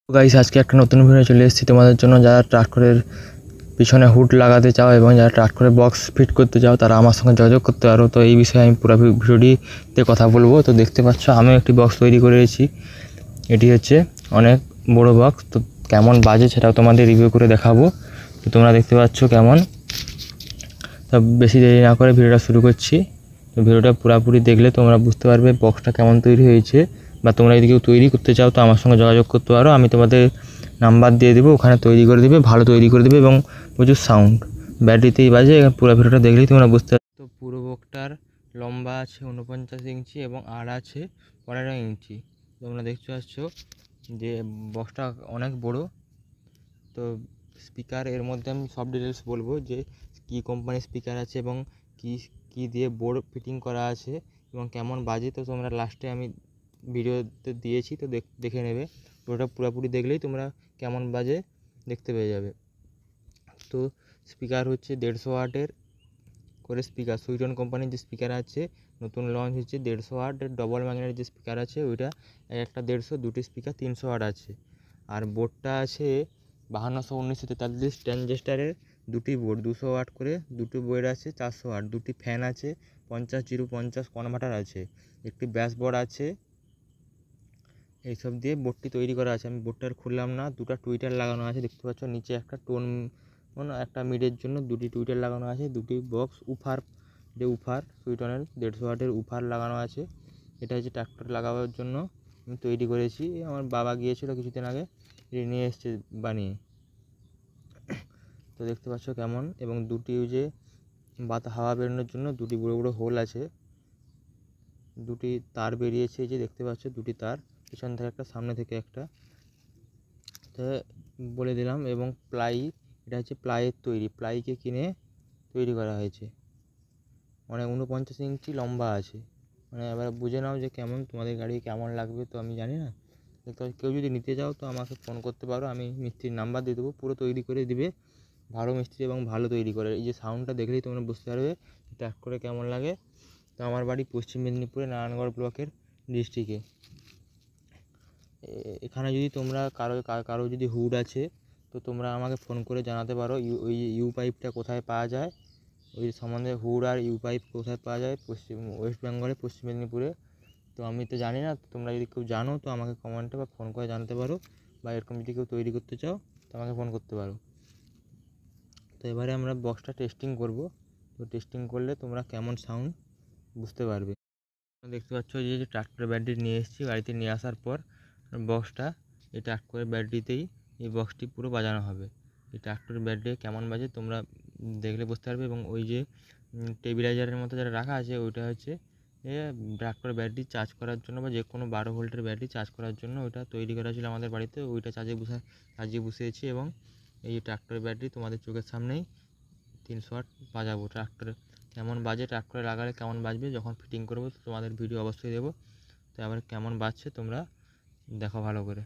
Guys আজকে একটা নতুন ভিডিও চলে এসেছি তোমাদের জন্য। যারা ট্রাক্টরের পিছনে হুড লাগাতে চাও এবং যারা ট্রাক্টরের বক্স ফিট করতে চাও তারা আমার সঙ্গে যোগাযোগ করতে পারো। তো এই বিষয়ে আমি পুরো ভিডিওটিতে কথা বলবো। তো দেখতে পাচ্ছ আমি একটি বক্স তৈরি করেছি। এটি হচ্ছে অনেক বড় বক্স। তো কেমন বাজে সেটাও তোমাদের রিভিউ করে দেখাবো। তো তোমরা দেখতে পাচ্ছ কেমন। তো বেশি দেরি না করে ভিডিওটা শুরু করছি। তো ভিডিওটা পুরোপুরি দেখলে তোমরা বুঝতে পারবে বক্সটা কেমন তৈরি হয়েছে, বা তোমরা যদি কেউ তৈরি করতে চাও তো আমার সঙ্গে যোগাযোগ করতে পারো। আমি তোমাদের নাম্বার দিয়ে দেবো, ওখানে তৈরি করে দেবে, ভালো তৈরি করে দেবে এবং প্রচুর সাউন্ড ব্যাটারিতেই বাজে। পুরো ভিডিওটা দেখলেই তোমরা বুঝতে পারবে। তো পুরো বক্সটার লম্বা আছে 49 ইঞ্চি এবং আড় আছে 15 ইঞ্চি। তোমরা দেখতে পাচ্ছ যে বক্সটা অনেক বড়। তো স্পিকার এর মধ্যে আমি সব ডিটেলস বলবো যে কী কোম্পানির স্পিকার আছে এবং কী দিয়ে বোর্ড ফিটিং করা আছে এবং কেমন বাজে। তো তোমরা লাস্টে আমি ভিডিওতে দিয়েছি, তো দেখে নেবে। ওটা পুরোপুরি দেখলেই তোমরা কেমন বাজে দেখতে পেয়ে যাবে। তো স্পিকার হচ্ছে 150 ওয়াটের করে স্পিকার। সুইটন কোম্পানির যে স্পিকার আছে নতুন লঞ্চ হচ্ছে 150 ওয়াটের ডবল ম্যাগনেটের যে স্পিকার আছে ওইটা একটা 150, দুটি স্পিকার 300 ওয়াট আছে। আর বোর্ডটা আছে 5200 1943 ট্রানজিস্টারের দুটি বোর্ড 200 ওয়াট করে, দুটি বোর্ড আছে 400 ওয়াট, দুটি ফ্যান আছে, 50-50 কনভার্টার আছে, একটি ব্যাস বোর্ড আছে। এইসব দিয়ে বোর্ডটি তৈরি করা আছে। আমি বোর্ডটা খুললাম না। দুটো টুইটার লাগানো আছে, দেখতে পাচ্ছ নিচে একটা টোন একটা মিডের জন্য দুটি টুইটার লাগানো আছে। দুটি বক্স উফার, যে উফার সুইটনের 150 ওয়াটের উফার লাগানো আছে। এটা হচ্ছে ট্রাক্টর লাগাবার জন্য আমি তৈরি করেছি। আমার বাবা গিয়েছিল কিছুদিন আগে, নিয়ে এসছে বানিয়ে। তো দেখতে পাচ্ছ কেমন। এবং দুটি যে হাওয়া বেরোনোর জন্য দুটি বড়ো বড়ো হোল আছে, দুটি তার বেরিয়েছে, যে দেখতে পাচ্ছ দুটি তার, পিছন থেকে একটা সামনে থেকে একটা। তো বলে দিলাম। এবং প্লাই, এটা হচ্ছে প্লাইয়ের তৈরি, প্লাইকে কিনে তৈরি করা হয়েছে। মানে 49 ইঞ্চি লম্বা আছে। মানে এবার বুঝে নাও যে কেমন তোমাদের গাড়ি কেমন লাগবে। তো আমি জানি না, তো কেউ যদি নিতে চাও তো আমাকে ফোন করতে পারো, আমি মিস্ত্রির নাম্বার দিয়ে দেবো, পুরো তৈরি করে দিবে ভালো মিস্ত্রি এবং ভালো তৈরি করে। এই যে সাউন্ডটা দেখলেই তোমরা বুঝতে পারবে ট্র্যাক করে কেমন লাগে। তো আমার বাড়ি পশ্চিম মেদিনীপুরে নারায়ণগড় ব্লকের ডিস্ট্রিক্টে। এখানে যদি তোমরা কারো যদি হুড আছে তো তোমরা আমাকে ফোন করে জানাতে পারো ওই ইউ পাইপটা কোথায় পাওয়া যায়, ওই সম্বন্ধে হুড আর ইউ পাইপ কোথায় পাওয়া যায় ওয়েস্ট বেঙ্গলে পশ্চিম মেদিনীপুরে। তো আমি তো জানি না, তোমরা যদি কেউ জানো তো আমাকে কমেন্টে বা ফোন করে জানাতে পারো, বা এরকম যদি কেউ তৈরি করতে চাও তো আমাকে ফোন করতে পারো। তো এবারে আমরা বক্সটা টেস্টিং করব। তো টেস্টিং করলে তোমরা কেমন সাউন্ড বুঝতে পারবে। দেখতে পাচ্ছ যে ট্রাক্টরের ব্যাটারি নিয়ে এসেছি, গাড়িতে নিয়ে আসার পর বক্সটা এই ট্রাক্টরের ব্যাটারিতেই এই বক্সটি পুরো বাজানো হবে। এই ট্রাক্টরের ব্যাটারি কেমন বাজে তোমরা দেখলে বুঝতে পারবে। এবং ওই যে টেবিলাইজারের মতো যেটা রাখা আছে ওইটা হচ্ছে ট্রাক্টরের ব্যাটারি চার্জ করার জন্য, বা যে কোনো 12 ভোল্টের ব্যাটারি চার্জ করার জন্য ওইটা তৈরি করা ছিল আমাদের বাড়িতে। ওইটা চার্জে বসিয়েছি এবং এই ট্রাক্টরের ব্যাটারি তোমাদের চোখের সামনেই 300 ওয়াট বাজাবো। ট্রাক্টরে কেমন বাজে, ট্রাক্টরে লাগালে কেমন বাজবে যখন ফিটিং করবো তোমাদের ভিডিও অবশ্যই দেবো। তো আবার কেমন বাজছে তোমরা দেখো ভালো করে।